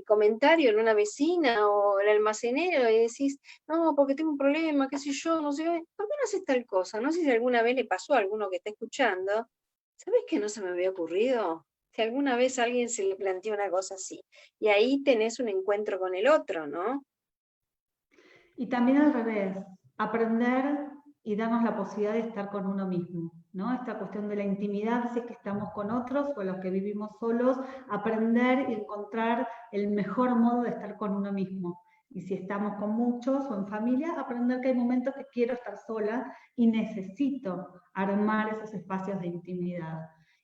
comentario en una vecina o el almacenero y decís, no, porque tengo un problema, qué sé yo, no sé, ¿por qué no haces tal cosa? No sé si alguna vez le pasó a alguno que está escuchando, ¿sabes que no se me había ocurrido? Si alguna vez a alguien se le planteó una cosa así, y ahí tenés un encuentro con el otro, ¿no? Y también al revés, aprender y darnos la posibilidad de estar con uno mismo, ¿no? Esta cuestión de la intimidad, si es que estamos con otros o los que vivimos solos, aprender y encontrar el mejor modo de estar con uno mismo. Y si estamos con muchos o en familia, aprender que hay momentos que quiero estar sola y necesito armar esos espacios de intimidad.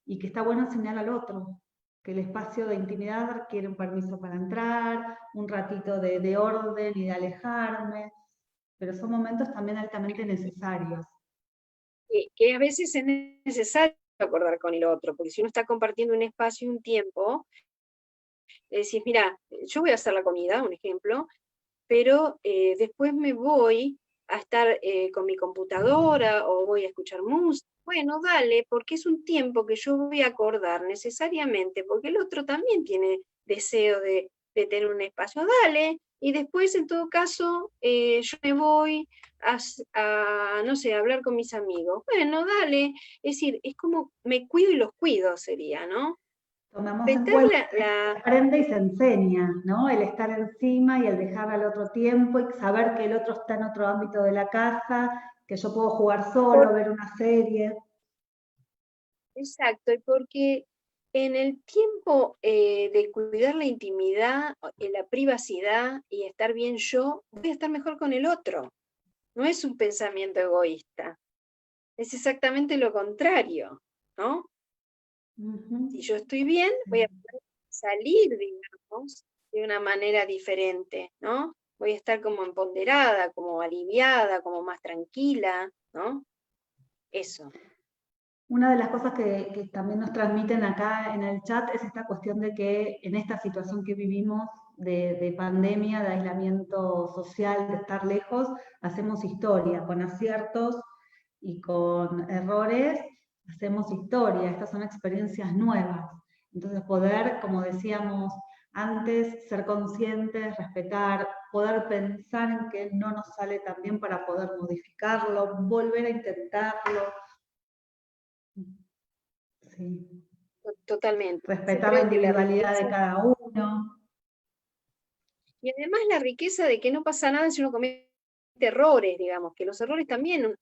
Y que está bueno enseñar al otro, que el espacio de intimidad requiere un permiso para entrar, un ratito de orden y de alejarme, pero son momentos también altamente necesarios. Que a veces es necesario acordar con el otro, porque si uno está compartiendo un espacio y un tiempo, decís, mira, yo voy a hacer la comida, un ejemplo, pero después me voy a estar con mi computadora o voy a escuchar música. Bueno, dale, porque es un tiempo que yo voy a acordar necesariamente, porque el otro también tiene deseo de tener un espacio. Dale, y después en todo caso yo me voy no sé, a hablar con mis amigos. Bueno, dale, es decir, es como me cuido y los cuido sería, ¿no? Tomamos en Respetar cuenta que se aprende y se enseña, ¿no? El estar encima y el dejar al otro tiempo y saber que el otro está en otro ámbito de la casa, que yo puedo jugar solo, ver una serie. Exacto, y porque en el tiempo de cuidar la intimidad, la privacidad y estar bien yo, voy a estar mejor con el otro. No es un pensamiento egoísta, es exactamente lo contrario, ¿no? Si yo estoy bien, voy a poder salir, digamos, de una manera diferente, ¿no? Voy a estar como empoderada, como aliviada, como más tranquila, ¿no? Eso. Una de las cosas que también nos transmiten acá en el chat es esta cuestión de que en esta situación que vivimos de pandemia, de aislamiento social, de estar lejos, hacemos historia, con aciertos y con errores, hacemos historia, estas son experiencias nuevas. Entonces poder, como decíamos antes, ser conscientes, respetar, poder pensar en que no nos sale tan bien para poder modificarlo, volver a intentarlo. Sí. Totalmente. Yo Respetar la creo que la individualidad de riqueza, cada uno. y además la riqueza de que no pasa nada si uno comete errores, digamos, que los errores también,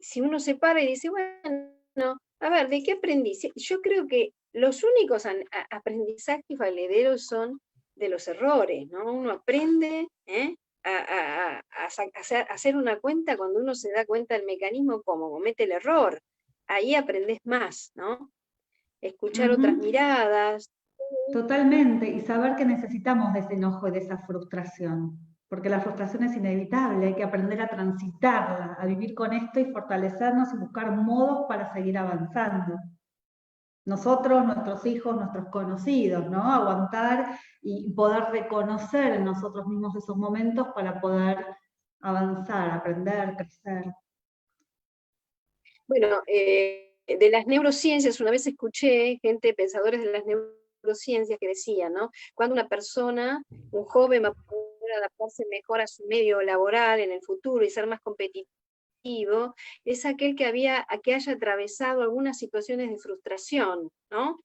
si uno se para y dice, bueno, a ver, ¿de qué aprendí? Yo creo que los únicos aprendizajes valederos son de los errores, ¿no? Uno aprende a hacer una cuenta cuando uno se da cuenta del mecanismo como comete el error. Ahí aprendes más, ¿no? Escuchar otras miradas. Totalmente, y saber que necesitamos de ese enojo y de esa frustración, porque la frustración es inevitable, hay que aprender a transitarla, a vivir con esto y fortalecernos y buscar modos para seguir avanzando. Nosotros, nuestros hijos, nuestros conocidos, ¿no? Aguantar y poder reconocer en nosotros mismos esos momentos para poder avanzar, aprender, crecer. Bueno, de las neurociencias, una vez escuché gente, pensadores de las neurociencias, que decían, ¿no? Cuando una persona, un joven va a poner poder adaptarse mejor a su medio laboral en el futuro y ser más competitivo, es aquel que haya atravesado algunas situaciones de frustración, ¿no?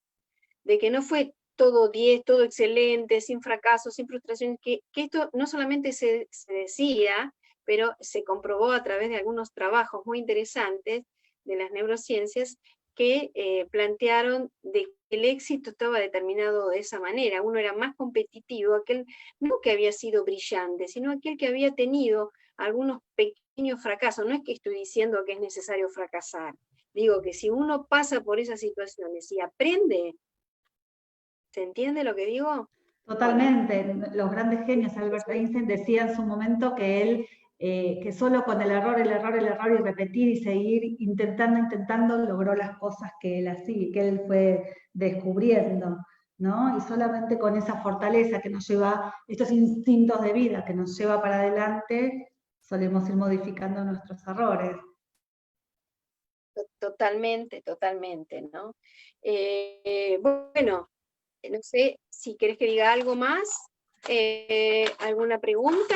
De que no fue todo 10, todo excelente, sin fracasos, sin frustraciones, que esto no solamente se decía, pero se comprobó a través de algunos trabajos muy interesantes de las neurociencias que plantearon de que el éxito estaba determinado de esa manera. Uno era más competitivo, aquel no que había sido brillante, sino aquel que había tenido algunos pequeños fracasos. No es que estoy diciendo que es necesario fracasar, digo que si uno pasa por esas situaciones y aprende, ¿se entiende lo que digo? Totalmente. Bueno. Los grandes genios, Albert Einstein decía en su momento que él, que solo con el error, y repetir y seguir intentando, logró las cosas que él fue descubriendo, ¿no? Y solamente con esa fortaleza que nos lleva, estos instintos de vida que nos lleva para adelante, solemos ir modificando nuestros errores. Totalmente, ¿no? Bueno, no sé si querés que diga algo más. ¿Alguna pregunta?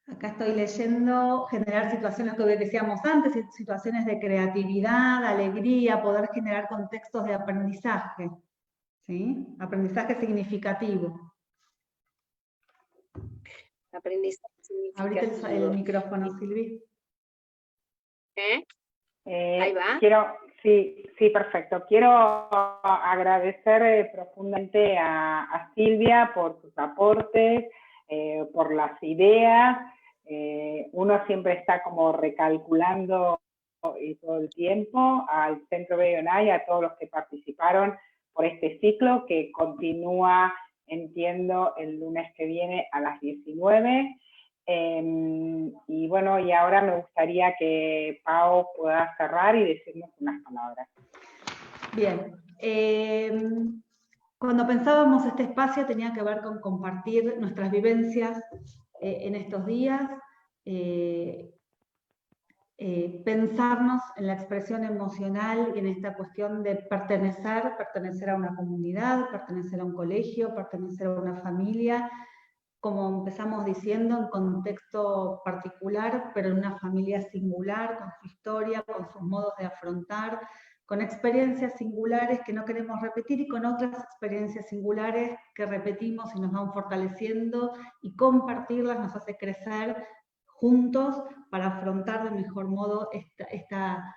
Acá estoy leyendo generar situaciones que decíamos antes, situaciones de creatividad, alegría, poder generar contextos de aprendizaje, ¿sí? Aprendizaje significativo. Aprendizaje significativo. Abrite el micrófono, Silvi. Ahí va. Sí, perfecto. Quiero agradecer profundamente a Silvia por sus aportes, por las ideas. Uno siempre está como recalculando todo el tiempo al Centro Breo y ONA y a todos los que participaron por este ciclo que continúa, entiendo, el lunes que viene a las 19. Y bueno, y ahora me gustaría que Pau pueda cerrar y decirnos unas palabras. Bien. Cuando pensábamos este espacio tenía que ver con compartir nuestras vivencias en estos días, pensarnos en la expresión emocional y en esta cuestión de pertenecer a una comunidad, pertenecer a un colegio, pertenecer a una familia, como empezamos diciendo, en contexto particular, pero en una familia singular, con su historia, con sus modos de afrontar, con experiencias singulares que no queremos repetir y con otras experiencias singulares que repetimos y nos van fortaleciendo, y compartirlas nos hace crecer juntos para afrontar de mejor modo esta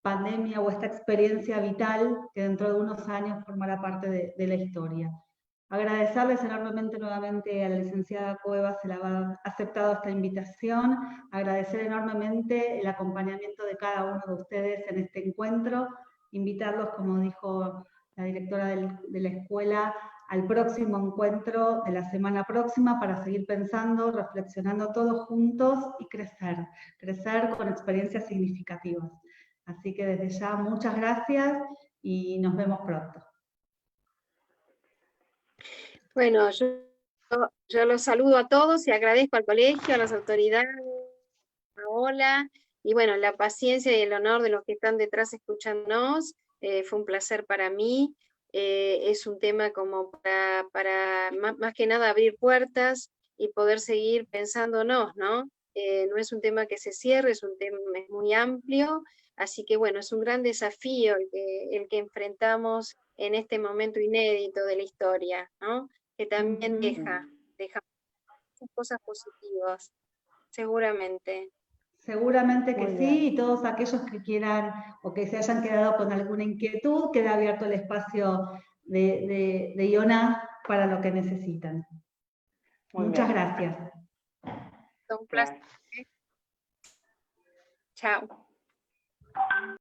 pandemia o esta experiencia vital que dentro de unos años formará parte de la historia. Agradecerles enormemente nuevamente a la licenciada Cuevas el haber aceptado esta invitación, agradecer enormemente el acompañamiento de cada uno de ustedes en este encuentro, invitarlos, como dijo la directora de la escuela, al próximo encuentro de la semana próxima para seguir pensando, reflexionando todos juntos y crecer con experiencias significativas. Así que desde ya muchas gracias y nos vemos pronto. Bueno, yo los saludo a todos y agradezco al colegio, a las autoridades, a Paola, y bueno, la paciencia y el honor de los que están detrás escuchándonos. Fue un placer para mí. Es un tema como para más que nada abrir puertas y poder seguir pensándonos, ¿no? No es un tema que se cierre, es un tema muy amplio, así que bueno, es un gran desafío el que enfrentamos en este momento inédito de la historia, ¿no? Que también deja muchas cosas positivas, seguramente. Seguramente que sí, y todos aquellos que quieran o que se hayan quedado con alguna inquietud, queda abierto el espacio de IONA para lo que necesitan. Muchas gracias. Un placer. Chao.